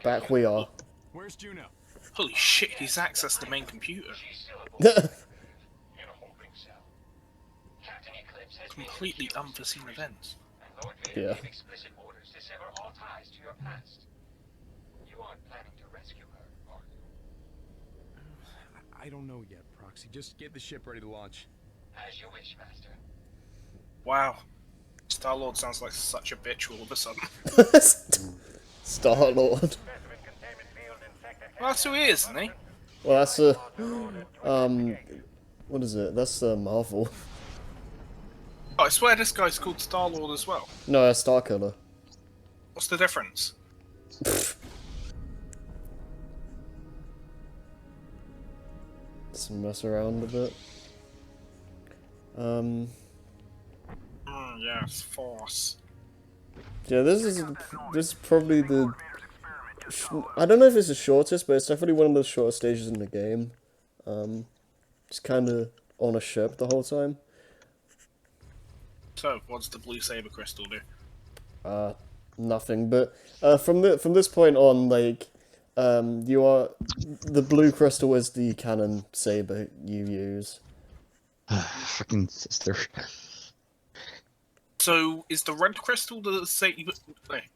Back we are. Where's Juno? Holy shit, he's accessed the main computer. Completely unforeseen events. Yeah. I don't know yet, Proxy. Just get the ship ready to launch. As you wish, Master. Wow. Star-Lord sounds like such a bitch all of a sudden. Star-Lord. Well, that's who he is, isn't he? Well, that's what is it? That's Marvel. Oh, I swear this guy's called Star-Lord as well. No, that's Starkiller. What's the difference? Let's mess around a bit. Yes, Force. Yeah, this is probably the. I don't know if it's the shortest, but it's definitely one of the shortest stages in the game. Just kind of on a ship the whole time. So, what's the blue saber crystal do? Nothing. But from this point on, like, the blue crystal is the cannon saber you use. Fucking sister. So, is the red crystal the saber?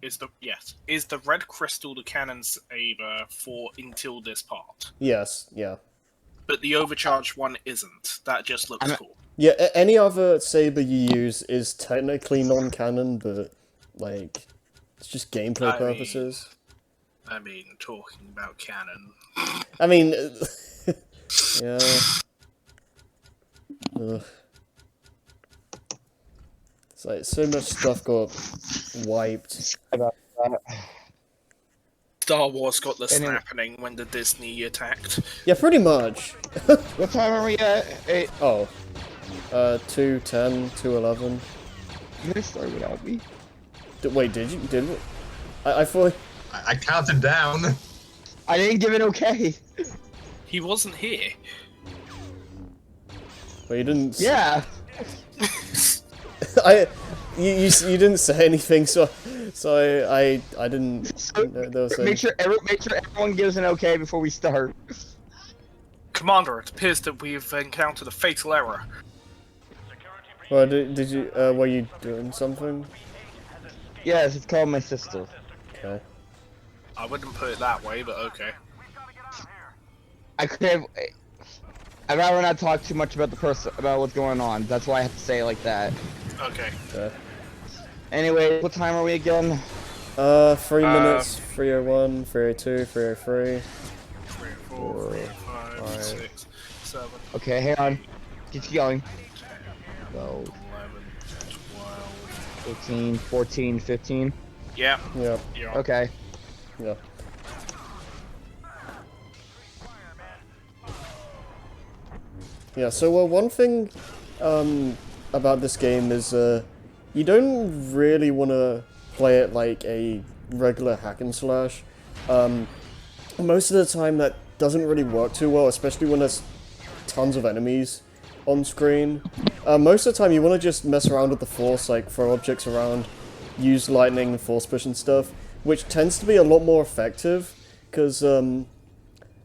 Is the red crystal the cannon saber for until this part? Yes. Yeah. But the overcharged one isn't. That just looks cool. Yeah. Any other saber you use is technically non-canon, but like, it's just gameplay purposes. I mean, talking about canon. I mean, yeah. Ugh. It's like so much stuff got wiped. Star Wars got the snapping when the Disney attacked. Yeah, pretty much. What time are we at? 8. Oh. 2:10, 2:11. You guys started without me? Wait, did you? Did we? I thought... I counted down. I didn't give it okay. He wasn't here. Well, you didn't... Yeah. You didn't say anything, so I didn't... Make sure everyone gives an okay before we start. Commander, it appears that we've encountered a fatal error. Well, did you... were you doing something? Yes, it's called my sister. Okay. I wouldn't put it that way, but okay. I could have... I'd rather not talk too much about about what's going on. That's why I have to say it like that. Okay. Anyway, what time are we again? 3 minutes, 3:01, 3:02, 3:03. 3, 4, 5, 6, 7. Okay, hang on. Keep going. 12, 11, 12. 13, 14, 15. Yeah. Yep. Yeah. Okay. Yeah. Yeah, so one thing about this game is you don't really want to play it like a regular hack and slash. Most of the time that doesn't really work too well, especially when there's tons of enemies on screen. Most of the time you want to just mess around with the force, like throw objects around, use lightning, force push and stuff, which tends to be a lot more effective, because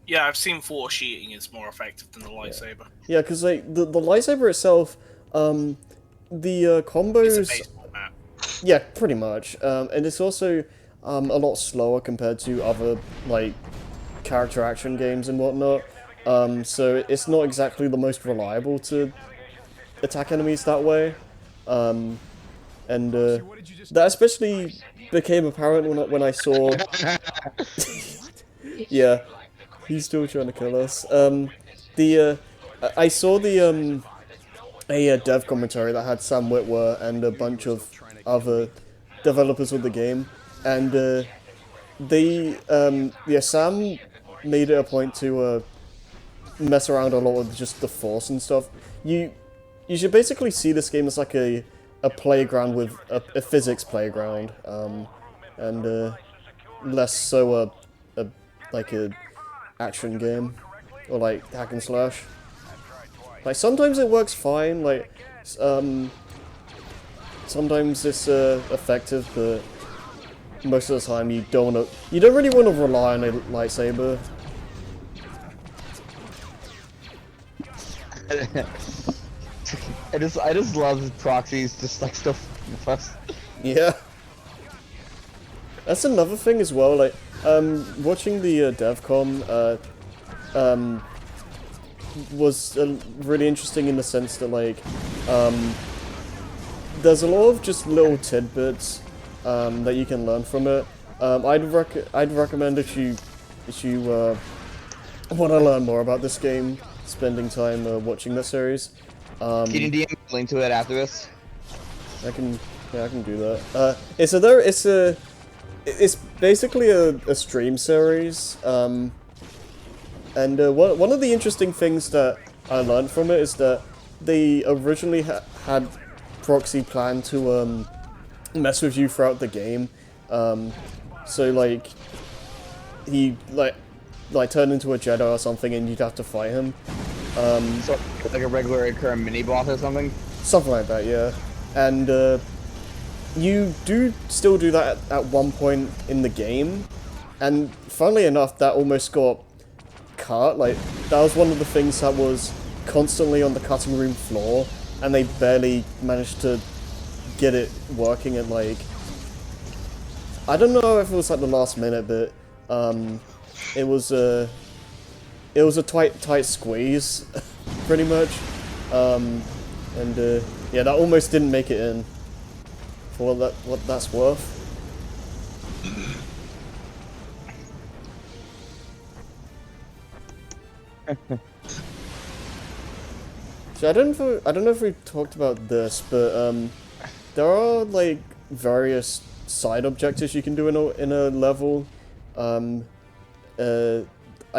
yeah, I've seen force shooting is more effective than the lightsaber. yeah, because like the lightsaber itself, the combos. It's a baseball bat. Yeah, pretty much, and it's also a lot slower compared to other like character action games and whatnot. So it's not exactly the most reliable to attack enemies that way, and that especially became apparent when I saw. Yeah. He's still trying to kill us. I saw a dev commentary that had Sam Witwer and a bunch of other developers of the game, and Sam made it a point to mess around a lot with just the force and stuff. You should basically see this game as like a playground with a physics playground, and less so like a action game, or like hack and slash. Like sometimes it works fine, like sometimes it's effective, but most of the time you don't really want to rely on a lightsaber. I just love proxies just like stuff fuss. Yeah. That's another thing as well, like, watching the DevCon, was really interesting in the sense that, like, there's a lot of just little tidbits, that you can learn from it. I'd recommend if you want to learn more about this game, spending time watching the series. Can you DM a link to it after this? I can do that. It's basically a stream series, and one of the interesting things that I learned from it is that they originally had Proxy planned to mess with you throughout the game. So like he like turned into a Jedi or something, and you'd have to fight him. So like a regular current mini boss or something? Something like that, yeah. And you do still do that at one point in the game, and funnily enough, that almost got cut. Like, that was one of the things that was constantly on the cutting room floor, and they barely managed to get it working at, like, I don't know if it was at the last minute, but it was a tight squeeze, pretty much. Yeah, that almost didn't make it in, for what that's worth. So I don't know if we talked about this, but there are like various side objectives you can do in a level. I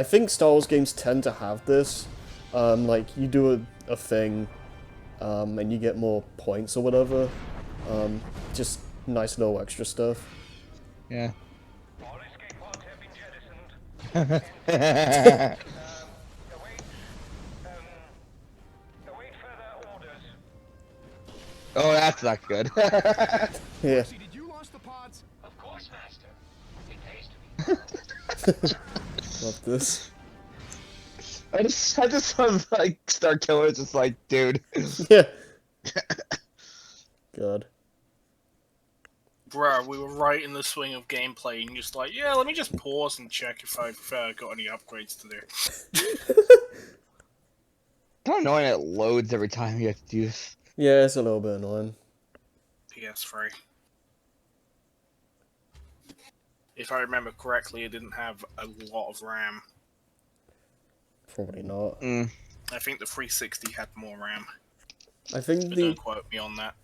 think Star Wars games tend to have this. Like, you do a thing, and you get more points or whatever. Just nice little extra stuff. Yeah. Oh, that's not good. Yeah. Did you launch the pods? Of course, Master. It pays to be. Love this. I just love like Star Killer just like, dude. Yeah. God. Bruh, we were right in the swing of gameplay, and just like, yeah, let me just pause and check if I've got any upgrades to do. Kind of annoying it loads every time you have to do this. Yeah, it's a little bit annoying. PS3. If I remember correctly, it didn't have a lot of RAM. Probably not. Mm. I think the 360 had more RAM. I think But the don't quote me on that.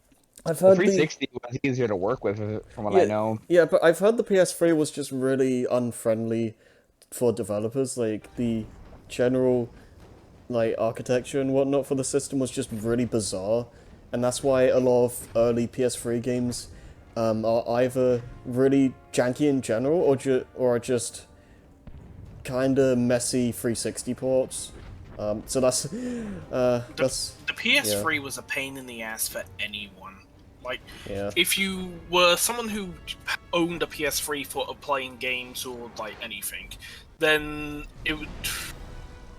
I've The heard 360 was easier to work with, from what I know. Yeah, but I've heard the PS3 was just really unfriendly for developers. Like, the general like architecture and whatnot for the system was just really bizarre, and that's why a lot of early PS3 games are either really janky in general, or are just kind of messy 360 ports. So that's The PS3 was a pain in the ass for anyone. Like, yeah. if you were someone who owned a PS3 for playing games or like anything, then it would.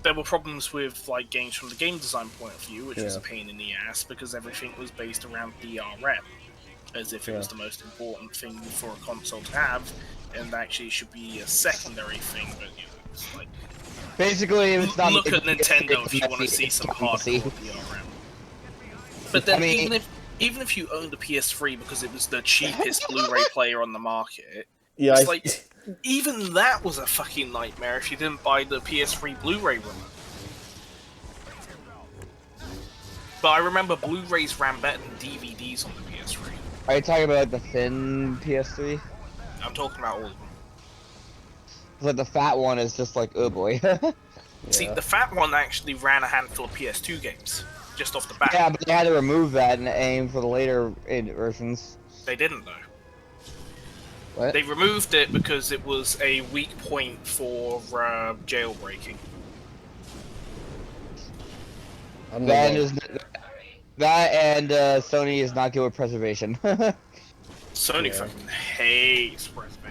There were problems with like games from the game design point of view, which was a pain in the ass because everything was based around DRM, as if it was the most important thing for a console to have, and actually it should be a secondary thing. But you know, it's like, Basically, if it's not, look at Nintendo if you want to see some hardcore DRM. But then, I mean, even if you owned a PS3 because it was the cheapest Blu-ray player on the market, Yeah, it's like even that was a fucking nightmare if you didn't buy the PS3 Blu-ray remote. But I remember Blu-rays ran better than DVDs on the PS3. are you talking about like the thin PS3? I'm talking about all of them. Like the fat one is just like, oh boy. See, the fat one actually ran a handful of PS2 games, just off the bat. Yeah, but they had to remove that and aim for the later versions. They didn't, though. What? They removed it because it was a weak point for jailbreaking. I'm That not- is Sony is not good with preservation. Sony fucking hates preservation.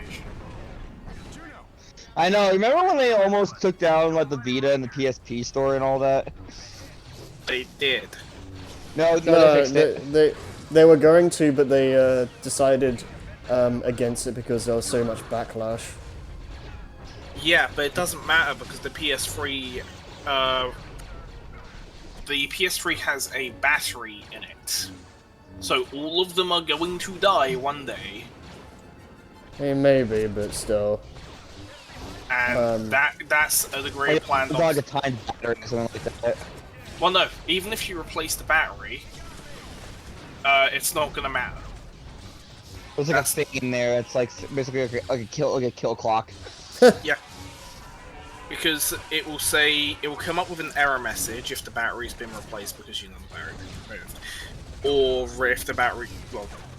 I know. Remember when they almost took down like the Vita and the PSP store and all that? They did. No, they No, fixed it. they were going to, but they decided against it because there was so much backlash. Yeah, but it doesn't matter because the PS3 has a battery in it. So all of them are going to die one day. I mean, maybe, but still. And that's a great plan. It's like a time battery or something like that. Well, no, even if you replace the battery, it's not gonna matter. There's like a thing in there. It's like basically like a kill clock. Yeah. Because it will come up with an error message if the battery's been replaced because the battery's been removed. Or if the battery,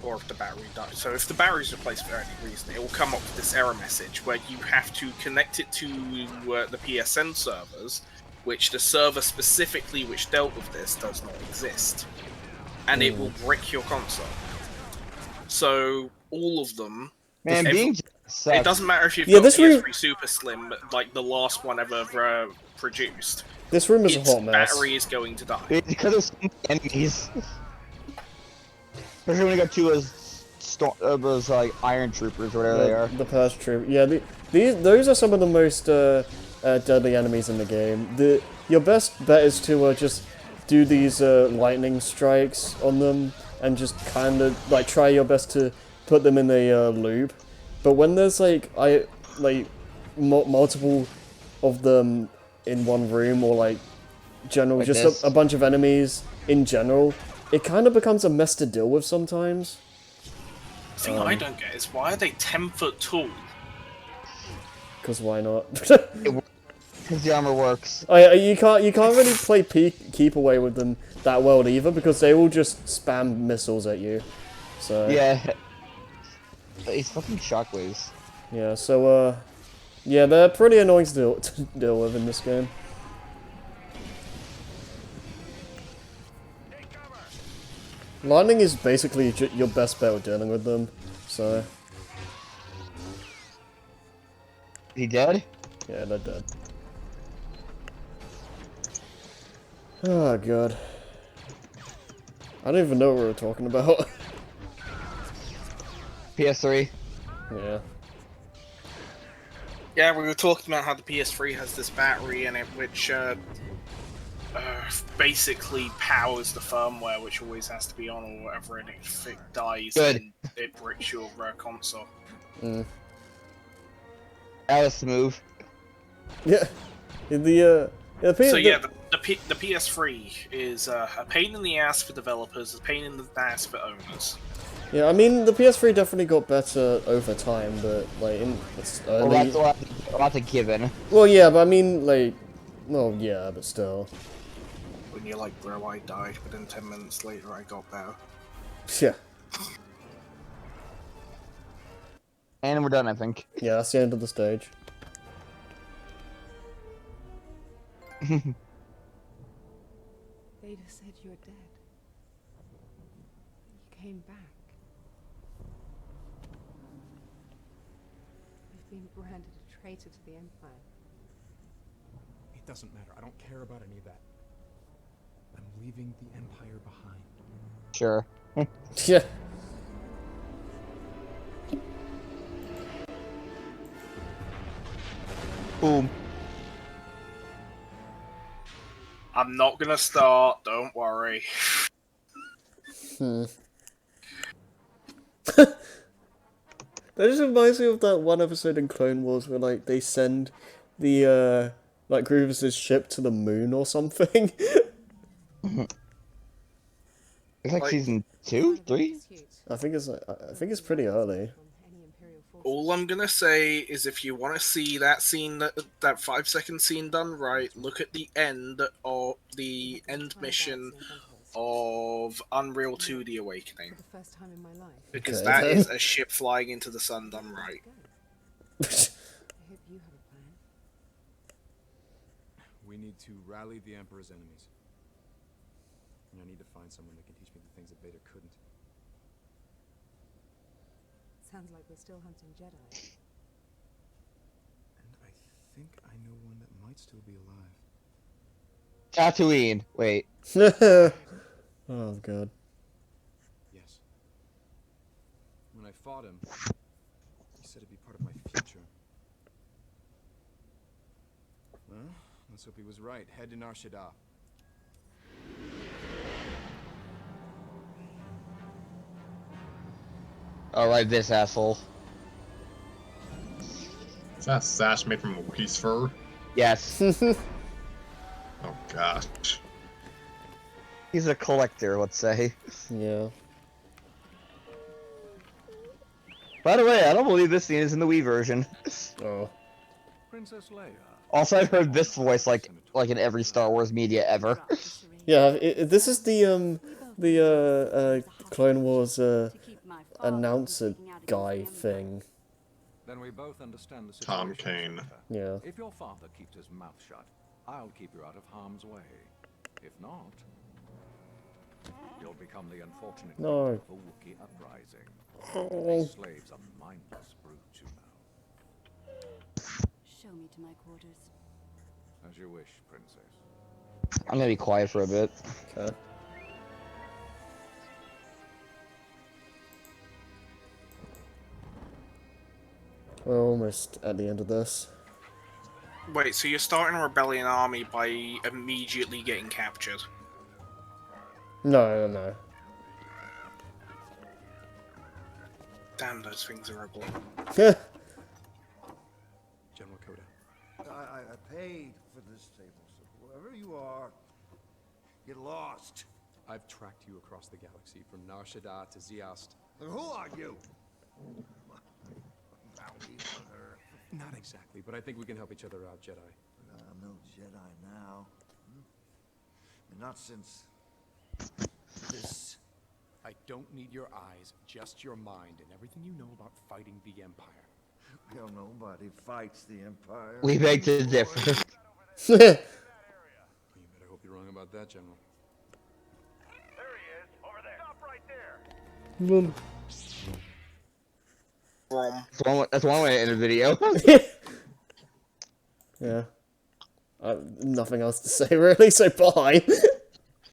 or if the battery dies. So if the battery's replaced for any reason, it will come up with this error message where you have to connect it to the PSN servers, which the server specifically which dealt with this does not exist. And it will brick your console. So all of them... Man, being sucks. It doesn't matter if you've got PS3 Super Slim, like the last one ever produced. This room is a Its hot mess. battery is going to die. Because of so many enemies. Especially when you got two of those like Iron Troopers or whatever they are. The Purge Troop. Yeah, those are some of the most deadly enemies in the game. Your best bet is to just do these lightning strikes on them and just kind of like try your best to put them in a loop. But when there's multiple of them in one room, or like Like just a bunch of enemies in general, it kind of becomes a mess to deal with sometimes. The thing I don't get is why are they 10-foot tall? Because why not? Because the armor works. Oh, yeah, you can't really play keep away with them that well either, because they will just spam missiles at you. So Yeah. These fucking shockwaves. yeah, so yeah, they're pretty annoying to deal with in this game. Lightning is basically your best bet with dealing with them, so... Is he dead? Yeah, they're dead. Oh god. I don't even know what we were talking about. PS3. Yeah. Yeah, we were talking about how the PS3 has this battery in it, which basically powers the firmware, which always has to be on or whatever, and if it dies, then it bricks your console. Mm. That was smooth. Yeah. The PS3 is a pain in the ass for developers, a pain in the ass for owners. Yeah, I mean, the PS3 definitely got better over time, but, like, it's early... Well, that's a given. Well, yeah, but I mean, like... Well, yeah, but still. When you're like, bro, I died, but then 10 minutes later I got better. Yeah. And we're done, I think. Yeah, that's the end of the stage. Vader said you're dead. You came back. You've been branded a traitor to the Empire. It doesn't matter. I don't care about any of that. I'm leaving the Empire behind. Sure. Yeah. Boom. I'm not gonna start, don't worry. That just reminds me of that one episode in Clone Wars where, like, they send the, like, Grievous's ship to the moon or something. It's like season 2, 3? I think it's pretty early. All I'm gonna say is if you want to see that scene, that 5-second scene done right, look at the end of the end mission of Unreal 2 The Awakening. Because that is a ship flying into the sun done right. We need to rally the Emperor's enemies. And I need to find someone that can teach me the things that Vader couldn't. Sounds like we're still hunting Jedi. And I think I know one that might still be alive. Tatooine. Wait. Oh god. Yes. When I fought him, he said it'd be part of my future. Well, let's hope he was right. Head to Nar Shaddaa. Alright, this asshole. Is that a sash made from a Wookiee's fur? Yes. Oh gosh. He's a collector, let's say. Yeah. By the way, I don't believe this scene is in the Wii version. Oh. Princess Leia. Also, I've heard this voice like in every Star Wars media ever. Yeah, this is the Clone Wars announcer guy thing. Then we both understand the Tom situation. Kane. Yeah. If your father keeps his mouth shut, I'll keep you out of harm's way. If not, you'll become the unfortunate No. victim of a Wookiee uprising. Oh. These slaves are mindless brutes, you know. Show me to my quarters. As you wish, princess. I'm gonna be quiet for a bit. Okay. We're almost at the end of this. Wait, so you're starting a rebellion army by immediately getting captured? No, no, no. Damn, those things are ugly. General Coda. I paid for this table, so wherever you are, get lost. I've tracked you across the galaxy from Nar Shaddaa to Zeost. And who are you? Bounty hunter. Not exactly, but I think we can help each other out, Jedi. I'm no Jedi now. And not since this. I don't need your eyes, just your mind and everything you know about fighting the Empire. Hell, nobody fights the Empire. We beg to differ. You better hope you're wrong about that, General. There he is, over there. Stop right there. That's one way to end a video. Yeah. Nothing else to say really, so bye.